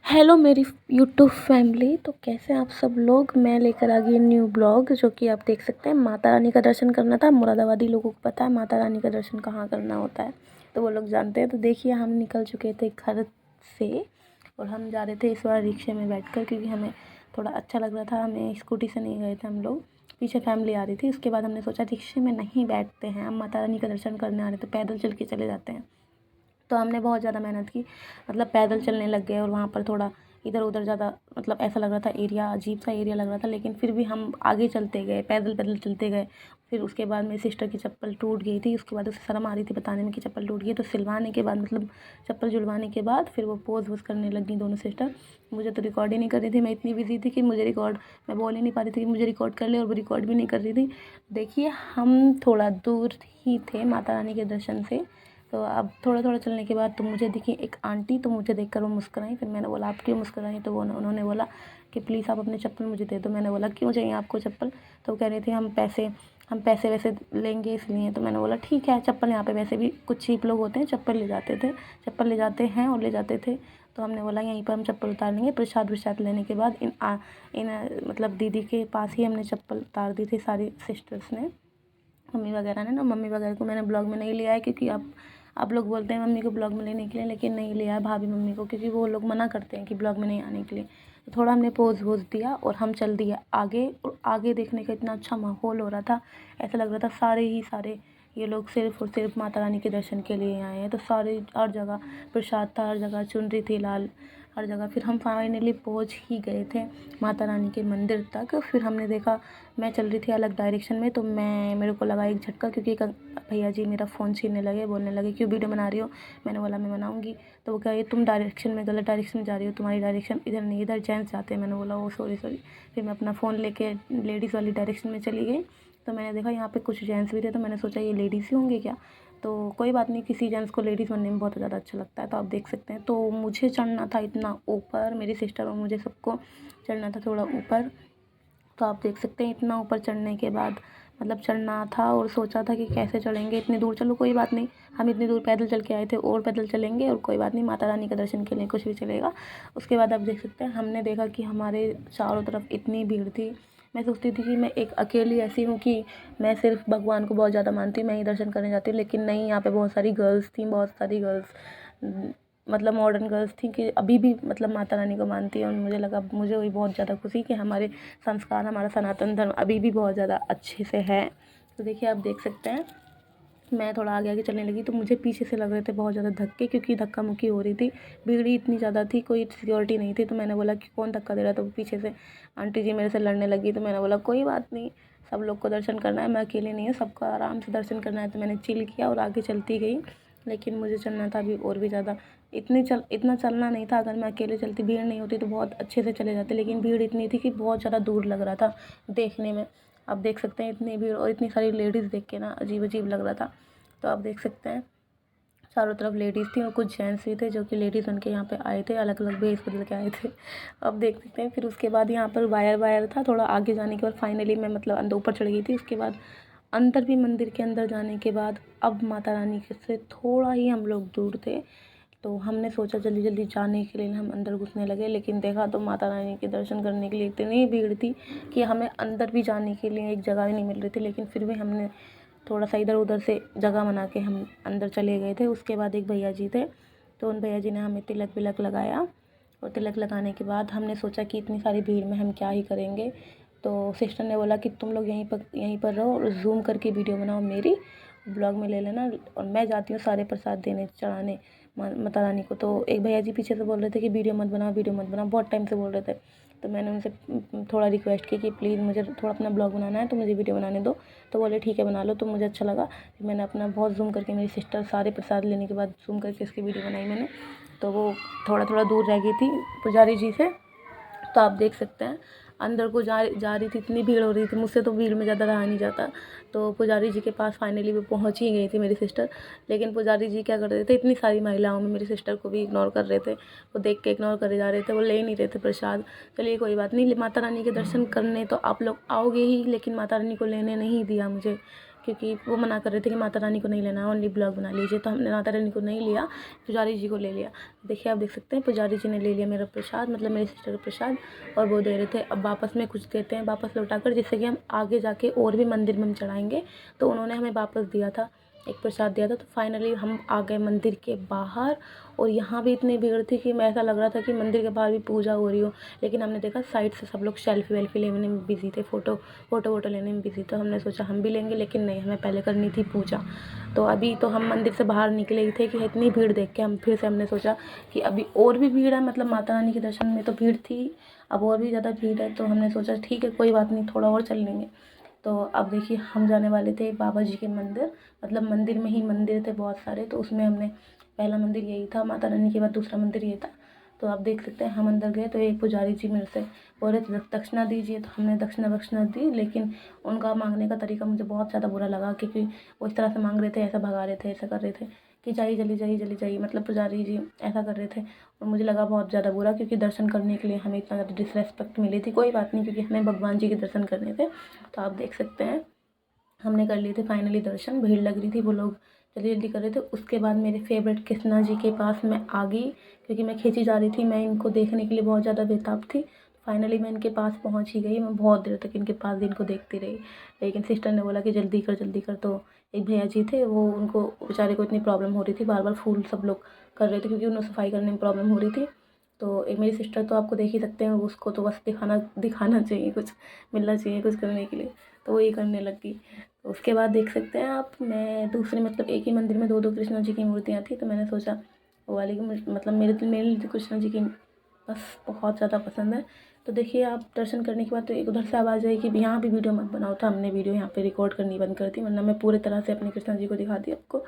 Hello मेरी YouTube family. तो कैसे आप सब लोग। मैं लेकर आ गई न्यू ब्लॉग, जो कि आप देख सकते हैं। माता रानी का दर्शन करना था। मुरादाबादी लोगों को पता है माता रानी का दर्शन कहाँ करना होता है, तो वो लोग जानते हैं। तो देखिए, हम निकल चुके थे घर से और हम जा रहे थे इस बार रिक्शे में बैठकर, क्योंकि हमें थोड़ा अच्छा लग रहा था। हमें स्कूटी से नहीं गए थे हम लोग, पीछे फैमिली आ रही थी। उसके बाद हमने सोचा रिक्शे में नहीं बैठते हैं, हम माता रानी का दर्शन करने आ रहे थे, पैदल चल के चले जाते हैं। तो हमने बहुत ज़्यादा मेहनत की, मतलब पैदल चलने लग गए। और वहाँ पर थोड़ा इधर उधर ज़्यादा, मतलब ऐसा लग रहा था एरिया, अजीब सा एरिया लग रहा था, लेकिन फिर भी हम आगे चलते गए, पैदल पैदल चलते गए। फिर उसके बाद मेरी सिस्टर की चप्पल टूट गई थी। उसके बाद उसे शर्म आ रही थी बताने में कि चप्पल टूट गई। तो सिलवाने के बाद, मतलब चप्पल जुड़वाने के बाद, फिर वो पोज़ वोज़ करने लगी दोनों सिस्टर। मुझे तो रिकॉर्ड ही नहीं कर रही थी, मैं इतनी बिजी थी कि मुझे रिकॉर्ड, मैं बोल ही नहीं पा रही थी कि मुझे रिकॉर्ड कर ले, और वो रिकॉर्ड भी नहीं कर रही थी। देखिए, हम थोड़ा दूर ही थे माता रानी के दर्शन से। तो अब थोड़ा थोड़ा चलने के बाद तो मुझे दिखी एक आंटी, तो मुझे देखकर वो मुस्कुराई। फिर मैंने बोला, आप क्यों मुस्कुराई? तो वो उन्होंने बोला कि प्लीज़ आप अपनी चप्पल मुझे दे दो। मैंने बोला, क्यों चाहिए आपको चप्पल? तो वो कह रही थी हम पैसे वैसे लेंगे इसलिए। तो मैंने बोला ठीक है, चप्पल यहाँ पे वैसे भी कुछ चीप लोग होते हैं, चप्पल ले जाते थे, चप्पल ले जाते हैं और ले जाते थे। तो हमने बोला यहीं पर हम चप्पल उतार लेंगे। प्रसाद वरसाद लेने के बाद इन मतलब दीदी के पास ही हमने चप्पल उतार दी थी, सारी सिस्टर्स ने, मम्मी वगैरह ने ना। मम्मी वगैरह को मैंने ब्लॉग में नहीं लिया है, क्योंकि आप लोग बोलते हैं मम्मी को ब्लॉग में लेने के लिए, लेकिन नहीं लिया है भाभी मम्मी को, क्योंकि वो लोग मना करते हैं कि ब्लॉग में नहीं आने के लिए। तो थोड़ा हमने पोज वोज दिया और हम चल दिए आगे। और आगे देखने का इतना अच्छा माहौल हो रहा था, ऐसा लग रहा था सारे ही सारे ये लोग सिर्फ और सिर्फ माता रानी के दर्शन के लिए आए हैं। तो सारे, हर जगह प्रसाद था, हर जगह चुनरी थी लाल, हर जगह। फिर हम फाइनली पहुंच ही गए थे माता रानी के मंदिर तक। फिर हमने देखा, मैं चल रही थी अलग डायरेक्शन में, तो मेरे को लगा एक झटका, क्योंकि एक भैया जी मेरा फ़ोन छीनने लगे, बोलने लगे क्यों वीडियो बना रही हो? मैंने बोला मैं बनाऊंगी। तो वो कहे तुम डायरेक्शन में, गलत डायरेक्शन में जा रही हो, तुम्हारी डायरेक्शन इधर नहीं, इधर जेंट्स जाते हैं। मैंने बोला ओ सॉरी सॉरी। फिर मैं अपना फ़ोन लेके लेडीज़ वाली डायरेक्शन में चली गई। तो मैंने देखा यहाँ पे कुछ जेंट्स भी थे, तो मैंने सोचा ये लेडीज़ ही होंगे क्या। तो कोई बात नहीं, किसी जेंट्स को लेडीज़ बनने में बहुत ज़्यादा अच्छा लगता है। तो आप देख सकते हैं, तो मुझे चढ़ना था इतना ऊपर, मेरी सिस्टर और मुझे सबको चढ़ना था थोड़ा ऊपर। तो आप देख सकते हैं इतना ऊपर चढ़ने के बाद, मतलब चढ़ना था और सोचा था कि कैसे चढ़ेंगे इतनी दूर। चलो कोई बात नहीं, हम इतनी दूर पैदल चल के आए थे, और पैदल चलेंगे, और कोई बात नहीं, माता रानी का दर्शन के लिए कुछ भी चलेगा। उसके बाद आप देख सकते हैं, हमने देखा कि हमारे चारों तरफ इतनी भीड़ थी। मैं सोचती थी कि मैं एक अकेली ऐसी हूँ कि मैं सिर्फ भगवान को बहुत ज़्यादा मानती हूँ, मैं ही दर्शन करने जाती हूँ, लेकिन नहीं, यहाँ पे बहुत सारी गर्ल्स थी, बहुत सारी गर्ल्स, मतलब मॉडर्न गर्ल्स थी, कि अभी भी मतलब माता रानी को मानती है। और मुझे लगा, मुझे वही बहुत ज़्यादा खुशी कि हमारे संस्कार, हमारा सनातन धर्म अभी भी बहुत ज़्यादा अच्छे से है। तो देखिए, आप देख सकते हैं, मैं थोड़ा आगे आगे चलने लगी, तो मुझे पीछे से लग रहे थे बहुत ज़्यादा धक्के, क्योंकि धक्का मुक्की हो रही थी, भीड़ ही इतनी ज़्यादा थी, कोई सिक्योरिटी नहीं थी। तो मैंने बोला कि कौन धक्का दे रहा? तो पीछे से आंटी जी मेरे से लड़ने लगी। तो मैंने बोला कोई बात नहीं, सब लोग को दर्शन करना है, मैं अकेले नहीं है, सबको आराम से दर्शन करना है। तो मैंने चिल किया और आगे चलती गई। लेकिन मुझे चलना था अभी और भी ज़्यादा, इतना चलना नहीं था। अगर मैं अकेले चलती, भीड़ नहीं होती, तो बहुत अच्छे से चले जाते, लेकिन भीड़ इतनी थी कि बहुत ज़्यादा दूर लग रहा था देखने में। आप देख सकते हैं इतनी भीड़ और इतनी सारी लेडीज़ देख के ना अजीब अजीब लग रहा था। तो आप देख सकते हैं चारों तरफ लेडीज़ थी और कुछ जेंट्स भी थे, जो कि लेडीज़ बन के यहाँ पे आए थे, अलग अलग भेष बदल के आए थे। अब देख सकते हैं, फिर उसके बाद यहाँ पर वायर था। थोड़ा आगे जाने के बाद फाइनली मैं, मतलब अंदर ऊपर चढ़ गई थी। उसके बाद अंदर भी, मंदिर के अंदर जाने के बाद, अब माता रानी से थोड़ा ही हम लोग दूर थे। तो हमने सोचा जल्दी जल्दी जाने के लिए हम अंदर घुसने लगे, लेकिन देखा तो माता रानी के दर्शन करने के लिए इतनी भीड़ थी कि हमें अंदर भी जाने के लिए एक जगह ही नहीं मिल रही थी। लेकिन फिर भी हमने थोड़ा सा इधर उधर से जगह बना के हम अंदर चले गए थे। उसके बाद एक भैया जी थे, तो उन भैया जी ने हमें तिलक विलक लगाया। और तिलक लगाने के बाद हमने सोचा कि इतनी सारी भीड़ में हम क्या ही करेंगे। तो सिस्टर ने बोला कि तुम लोग यहीं पर रहो और जूम करके वीडियो बनाओ, मेरी ब्लॉग में ले लेना, और मैं जाती हूँ सारे प्रसाद देने चढ़ाने माता रानी को। तो एक भैया जी पीछे से बोल रहे थे कि वीडियो मत बनाओ, वीडियो मत बनाओ, बहुत टाइम से बोल रहे थे। तो मैंने उनसे थोड़ा रिक्वेस्ट की कि प्लीज़ मुझे थोड़ा अपना ब्लॉग बनाना है, तो मुझे वीडियो बनाने दो। तो बोले ठीक है बना लो। तो मुझे अच्छा लगा कि मैंने अपना बहुत जूम करके, मेरी सिस्टर सारे प्रसाद लेने के बाद जूम करके इसकी वीडियो बनाई मैंने। तो वो थोड़ा थोड़ा दूर रह गई थी पुजारी जी से। तो आप देख सकते हैं, अंदर को जा रही थी, इतनी भीड़ हो रही थी, मुझसे तो भीड़ में ज़्यादा रहा नहीं जाता। तो पुजारी जी के पास फाइनली वो पहुंच ही गई थी मेरी सिस्टर। लेकिन पुजारी जी क्या कर रहे थे, इतनी सारी महिलाओं में मेरी सिस्टर को भी इग्नोर कर रहे थे, वो देख के इग्नोर करे जा रहे थे, वो ले नहीं रहे थे प्रसाद। चलिए कोई बात नहीं, माता रानी के दर्शन करने तो आप लोग आओगे ही, लेकिन माता रानी को लेने नहीं दिया मुझे, क्योंकि वो मना कर रहे थे कि माता रानी को नहीं लेना, ओनली ब्लॉग बना लीजिए। तो हमने माता रानी को नहीं लिया, पुजारी जी को ले लिया। देखिए आप देख सकते हैं पुजारी जी ने ले लिया मेरा प्रसाद, मतलब मेरी सिस्टर का प्रसाद, और वो दे रहे थे। अब वापस में कुछ देते हैं वापस लौटा कर, जिससे कि हम आगे जाके और भी मंदिर में हम चढ़ाएँगे। तो उन्होंने हमें वापस दिया था, एक प्रसाद दिया था। तो फाइनली हम आ गए मंदिर के बाहर, और यहाँ भी इतनी भीड़ थी कि मैं ऐसा लग रहा था कि मंदिर के बाहर भी पूजा हो रही हो। लेकिन हमने देखा साइड से सब लोग सेल्फी वेल्फी लेने में बिज़ी थे, फ़ोटो वोटो लेने में बिज़ी। तो हमने सोचा हम भी लेंगे, लेकिन नहीं, हमें पहले करनी थी पूजा। तो अभी तो हम मंदिर से बाहर निकले ही थे कि इतनी भीड़ देख के हम फिर से हमने सोचा कि अभी और भी भीड़ है, मतलब माता रानी के दर्शन में तो भीड़ थी, अब और भी ज़्यादा भीड़ है। तो हमने सोचा ठीक है कोई बात नहीं, थोड़ा और चल लेंगे। तो अब देखिए हम जाने वाले थे बाबा जी के मंदिर, मतलब मंदिर में ही मंदिर थे बहुत सारे। तो उसमें हमने पहला मंदिर यही था, माता रानी के बाद दूसरा मंदिर ये था। तो आप देख सकते हैं हम अंदर गए तो एक पुजारी जी मेरे से बोल रहे थे दक्षिणा दीजिए। तो हमने दक्षिणा दी, लेकिन उनका मांगने का तरीका मुझे बहुत ज़्यादा बुरा लगा, क्योंकि वो इस तरह से मांग रहे थे, ऐसा भगा रहे थे, ऐसा कर रहे थे कि जाइए जल्दी जाइए जल्दी जाइए, मतलब पुजारी जी ऐसा कर रहे थे। और मुझे लगा बहुत ज़्यादा बुरा, क्योंकि दर्शन करने के लिए हमें इतना ज़्यादा डिसरेस्पेक्ट मिली थी। कोई बात नहीं, क्योंकि हमें भगवान जी के दर्शन करने थे। तो आप देख सकते हैं हमने कर लिए थे फाइनली दर्शन। भीड़ लग रही थी, वो लोग जल्दी जल्दी कर रहे थे। उसके बाद मेरे फेवरेट कृष्णा जी के पास मैं आ गई, क्योंकि मैं खींची जा रही थी, मैं इनको देखने के लिए बहुत ज़्यादा बेताब थी। फाइनली मैं इनके पास पहुंच ही गई। मैं बहुत देर तक इनके पास भी इनको देखती रही, लेकिन सिस्टर ने बोला कि जल्दी कर जल्दी कर। तो एक भैया जी थे, वो उनको बेचारे को इतनी प्रॉब्लम हो रही थी, बार बार फूल सब लोग कर रहे थे, क्योंकि उन्हें सफाई करने में प्रॉब्लम हो रही थी। तो एक मेरी सिस्टर तो आपको देख ही सकते हैं, उसको तो बस दिखाना दिखाना चाहिए, कुछ मिलना चाहिए कुछ करने के लिए, तो वो ये करने लग गई। तो उसके बाद देख सकते हैं आप, मैं दूसरे मतलब एक ही मंदिर में दो दो कृष्णा जी की मूर्तियाँ थी। तो मैंने सोचा वो वाली की मतलब मेरे लिए तो कृष्णा जी की बस बहुत ज़्यादा पसंद है। तो देखिए आप दर्शन करने के बाद तो एक उधर से आवाज़ आई कि यहाँ भी वीडियो मत बनाओ। तो हमने वीडियो यहाँ पे रिकॉर्ड करनी बंद कर दी, वरना मैं पूरे तरह से अपने कृष्णा जी को दिखा दी आपको।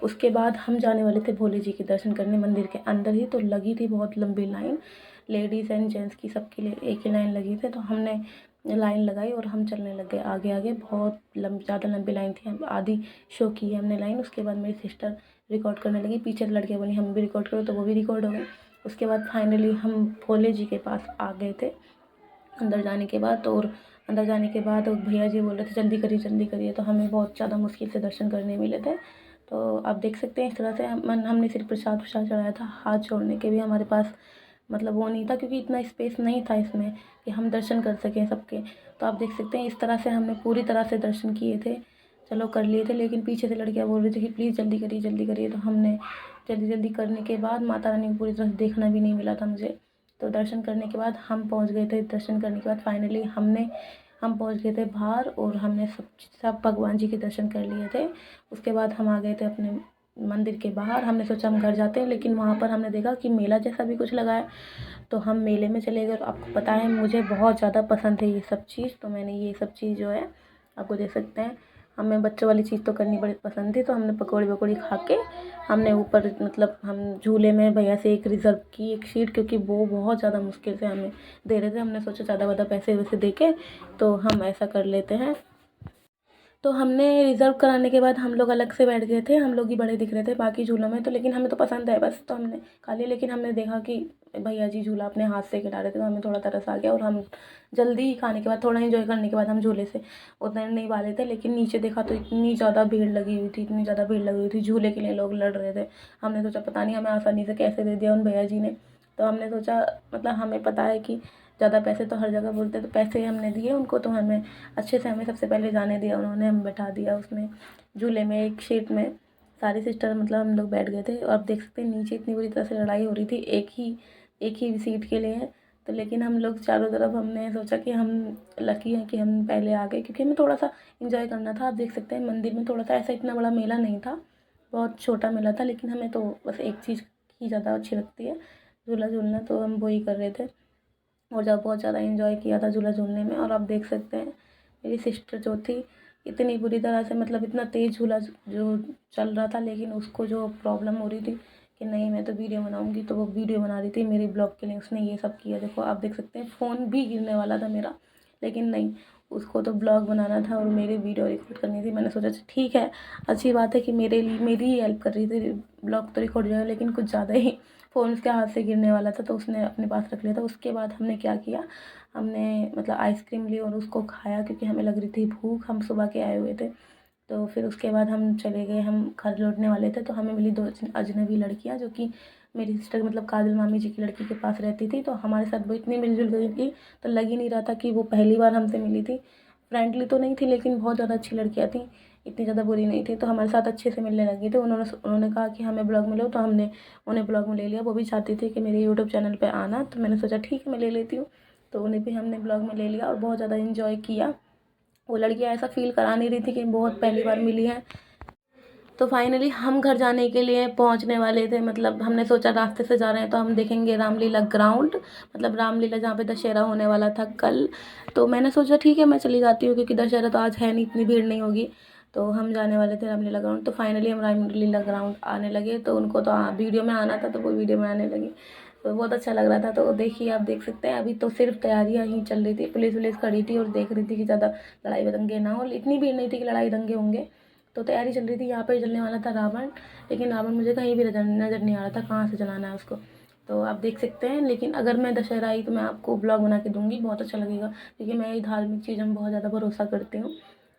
उसके बाद हम जाने वाले थे भोले जी के दर्शन करने मंदिर के अंदर ही। तो लगी थी बहुत लंबी लाइन, लेडीज़ एंड जेंट्स की, सबके लिए एक ही लाइन लगी थी। तो हमने लाइन लगाई और हम चलने लग गए आगे आगे। बहुत ज़्यादा लंबी लाइन थी, हम आधी शो की है हमने लाइन। उसके बाद मेरी सिस्टर रिकॉर्ड करने लगी, पीछे से लड़कियाँ बोली हम भी रिकॉर्ड करो, तो वो भी रिकॉर्ड हो गई। उसके बाद फाइनली हम भोले जी के पास आ गए थे अंदर जाने के बाद। और अंदर जाने के बाद भैया जी बोल रहे थे जल्दी करिए जल्दी करिए। तो हमें बहुत ज़्यादा मुश्किल से दर्शन करने मिले थे। तो आप देख सकते हैं इस तरह से हमने सिर्फ प्रसाद चढ़ाया था, हाथ जोड़ने के भी हमारे पास मतलब वो नहीं था, क्योंकि इतना स्पेस नहीं था इसमें कि हम दर्शन कर सकें सबके। तो आप देख सकते हैं इस तरह से हमने पूरी तरह से दर्शन किए थे, चलो कर लिए थे। लेकिन पीछे से लड़कियाँ बोल रही थी कि प्लीज़ जल्दी करिए जल्दी करिए। तो हमने जल्दी जल्दी करने के बाद माता रानी को पूरी तरह से देखना भी नहीं मिला था मुझे। तो दर्शन करने के बाद हम पहुंच गए थे, दर्शन करने के बाद फाइनली हम पहुंच गए थे बाहर, और हमने सब भगवान जी के दर्शन कर लिए थे। उसके बाद हम आ गए थे अपने मंदिर के बाहर। हमने सोचा हम घर जाते हैं, लेकिन वहाँ पर हमने देखा कि मेला जैसा भी कुछ लगा है। तो हम मेले में चले गए। और आपको पता है मुझे बहुत ज़्यादा पसंद है ये सब चीज़, तो मैंने ये सब चीज़ जो है आपको देख सकते हैं, हमें बच्चों वाली चीज़ तो करनी बड़ी पसंद थी। तो हमने पकौड़ी वकौड़ी खा के हमने ऊपर मतलब हम झूले में भैया से एक रिज़र्व की एक सीट, क्योंकि वो बहुत ज़्यादा मुश्किल से हमें दे रहे थे। हमने सोचा ज़्यादा पैसे वैसे दे के तो हम ऐसा कर लेते हैं। तो हमने रिज़र्व कराने के बाद हम लोग अलग से बैठ गए थे, हम लोग ही बड़े दिख रहे थे बाकी झूलों में। तो लेकिन हमें तो पसंद है बस, तो हमने खा लिया। लेकिन हमने देखा कि भैया जी झूला अपने हाथ से खिला रहे थे, तो हमें थोड़ा तरस आ गया। और हम जल्दी ही खाने के बाद थोड़ा एंजॉय करने के बाद हम झूले से उतरने नहीं वाले थे। लेकिन नीचे देखा तो इतनी ज़्यादा भीड़ लगी हुई थी, इतनी ज़्यादा भीड़ लगी हुई थी, झूले के लिए लोग लड़ रहे थे। हमने सोचा पता नहीं हमें आसानी से कैसे दे दिया उन भैया जी ने। तो हमने सोचा मतलब हमें पता है कि ज़्यादा पैसे तो हर जगह बोलते हैं, तो पैसे हमने दिए उनको। तो हमें अच्छे से हमें सबसे पहले जाने दिया उन्होंने, हमें बैठा दिया उसमें झूले में एक सीट में। सारी सिस्टर मतलब हम लोग बैठ गए थे। और आप देख सकते हैं नीचे इतनी बुरी तरह से लड़ाई हो रही थी एक ही सीट के लिए। तो लेकिन हम लोग चारों तरफ हमने सोचा कि हम लकी हैं कि हम पहले आ गए, क्योंकि हमें थोड़ा सा इंजॉय करना था। आप देख सकते हैं मंदिर में थोड़ा सा ऐसा इतना बड़ा मेला नहीं था, बहुत छोटा मेला था। लेकिन हमें तो बस एक चीज़ ही ज़्यादा अच्छी लगती है, झूला झूलना। तो हम वही कर रहे थे और जब बहुत ज़्यादा एंजॉय किया था झूला झूलने में। और आप देख सकते हैं मेरी सिस्टर जो थी इतनी बुरी तरह से मतलब इतना तेज़ झूला जो चल रहा था, लेकिन उसको जो प्रॉब्लम हो रही थी कि नहीं मैं तो वीडियो बनाऊंगी, तो वो वीडियो बना रही थी मेरी ब्लॉग के लिए। उसने ये सब किया, देखो आप देख सकते हैं फ़ोन भी गिरने वाला था मेरा, लेकिन नहीं, उसको तो ब्लॉग बनाना था और मेरी वीडियो रिकॉर्ड करनी थी। मैंने सोचा ठीक है, अच्छी बात है कि मेरे लिए मेरी ही हेल्प कर रही थी, ब्लॉग तो रिकॉर्ड जो है, लेकिन कुछ ज़्यादा ही फ़ोन उसके हाथ से गिरने वाला था, तो उसने अपने पास रख लिया था। उसके बाद हमने क्या किया, हमने मतलब आइसक्रीम ली और उसको खाया, क्योंकि हमें लग रही थी भूख, हम सुबह के आए हुए थे। तो फिर उसके बाद हम चले गए, हम घर लौटने वाले थे तो हमें मिली 2 अजनबी लड़कियाँ जो कि मेरी सिस्टर मतलब काजल मामी जी की लड़की के पास रहती थी। तो हमारे साथ वो इतनी मिलजुल गई थी तो लग ही नहीं रहा था कि वो पहली बार हमसे मिली थी। फ्रेंडली तो नहीं थी लेकिन बहुत ज़्यादा अच्छी लड़कियाँ थीं, इतनी ज़्यादा बुरी नहीं थी। तो हमारे साथ अच्छे से मिलने लगी थी। उन्होंने कहा कि हमें ब्लॉग में लो, तो हमने उन्हें ब्लॉग में ले लिया। वो भी चाहती थी कि मेरे यूट्यूब चैनल पे आना, तो मैंने सोचा ठीक है मैं ले लेती हूँ। तो उन्हें भी हमने ब्लॉग में ले लिया और बहुत ज़्यादा इन्जॉय किया। वो लड़कियाँ ऐसा फ़ील करा नहीं रही थी कि बहुत पहली बार मिली हैं। तो फाइनली हम घर जाने के लिए पहुंचने वाले थे। मतलब हमने सोचा रास्ते से जा रहे हैं तो हम देखेंगे रामलीला ग्राउंड, मतलब रामलीला जहाँ पे दशहरा होने वाला था कल। तो मैंने सोचा ठीक है मैं चली जाती हूँ क्योंकि दशहरा तो आज है नहीं, इतनी भीड़ नहीं होगी। तो हम जाने वाले थे रामलीला ग्राउंड। तो फाइनली हम रामलीला ग्राउंड आने लगे। तो उनको तो वीडियो में आना था तो वो वीडियो में आने लगी। तो बहुत अच्छा लग रहा था। तो देखिए आप देख सकते हैं अभी तो सिर्फ तैयारियां ही चल रही थी। पुलिस वुलिस खड़ी थी और देख रही थी कि ज़्यादा लड़ाई दंगे ना हो। इतनी भीड़ नहीं थी कि लड़ाई दंगे होंगे। तो तैयारी चल रही थी। यहाँ पे जलने वाला था रावण, लेकिन रावण मुझे कहीं भी नज़र नहीं आ रहा था कहाँ से जलाना है उसको। तो आप देख सकते हैं। लेकिन अगर मैं दशहरा आई तो मैं आपको ब्लॉग बना के दूंगी, बहुत अच्छा लगेगा क्योंकि मैं ये धार्मिक चीज़ों में बहुत ज़्यादा भरोसा करती हूँ।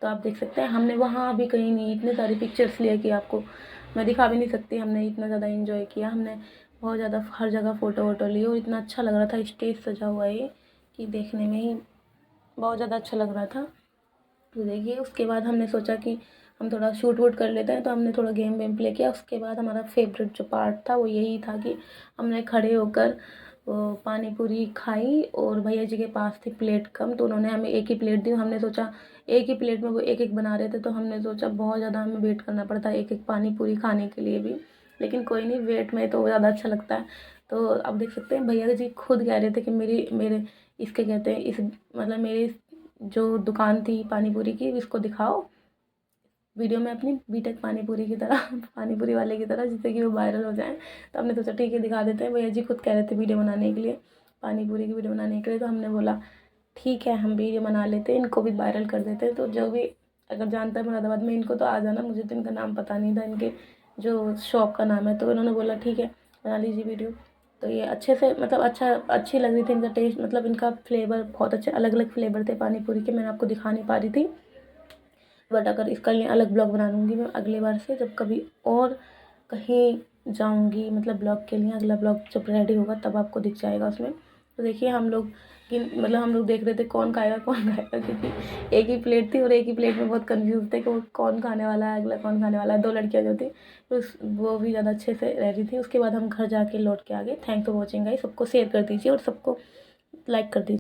तो आप देख सकते हैं हमने वहाँ भी कहीं नहीं, इतने सारी पिक्चर्स लिए कि आपको मैं दिखा भी नहीं सकती। हमने इतना ज़्यादा इन्जॉय किया, हमने बहुत ज़्यादा हर जगह फ़ोटो वोटो लिए और इतना अच्छा लग रहा था। स्टेज सजा हुआ है ये कि देखने में ही बहुत ज़्यादा अच्छा लग रहा था। तो देखिए उसके बाद हमने सोचा कि हम थोड़ा शूट वूट कर लेते हैं। तो हमने थोड़ा गेम वेम प्ले किया। उसके बाद हमारा फेवरेट जो पार्ट था वो यही था कि हमने खड़े होकर वो पानी पूरी खाई और भैया जी के पास थी प्लेट कम तो उन्होंने हमें एक ही प्लेट दी। हमने सोचा एक ही प्लेट में वो एक एक बना रहे थे तो हमने सोचा बहुत ज़्यादा हमें वेट करना पड़ता है एक एक पानी पूरी खाने के लिए भी, लेकिन कोई नहीं, वेट में तो ज़्यादा अच्छा लगता है। तो अब देख सकते हैं भैया जी खुद कह रहे थे कि मेरे इसके कहते हैं इस मतलब मेरी जो दुकान थी पानी पूरी की इसको दिखाओ वीडियो में अपनी बीटेक पानी पूरी की तरह पानी पूरी वाले की तरह, जिससे कि वो वायरल हो जाए। तो हमने सोचा ठीक है दिखा देते हैं। भैया जी खुद कह रहे थे वीडियो बनाने के लिए, पानी पूरी की वीडियो बनाने के लिए। तो हमने बोला ठीक है हम वीडियो बना लेते हैं, इनको भी वायरल कर देते हैं। तो जो भी अगर जानता है मुरादाबाद में इनको तो आ जाना, मुझे तो इनका नाम पता नहीं था, इनके जो शॉप का नाम है। तो इन्होंने बोला ठीक है बना लीजिए वीडियो। तो ये अच्छे से मतलब अच्छी लग रही थी। इनका टेस्ट मतलब इनका फ्लेवर बहुत अच्छे अलग अलग फ्लेवर थे पानी पूरी के, मैंने आपको दिखा नहीं पा रही थी। बट अगर इसका लिए अलग ब्लॉग बना लूँगी मैं अगली बार से, जब कभी और कहीं जाऊँगी मतलब ब्लॉग के लिए। अगला ब्लॉग जब रेडी होगा तब आपको दिख जाएगा उसमें। तो देखिए हम लोग कि मतलब हम लोग देख रहे थे कौन खाएगा क्योंकि एक ही प्लेट थी और एक ही प्लेट में बहुत कंफ्यूज थे कि वो कौन खाने वाला है, अगला कौन खाने वाला है। 2 लड़कियाँ जो थी वो भी ज़्यादा अच्छे से रेडी थी। उसके बाद हम घर जाके लौट के आ गए। Thanks for watching guys. सबको शेयर कर दीजिए और सबको लाइक कर दीजिए।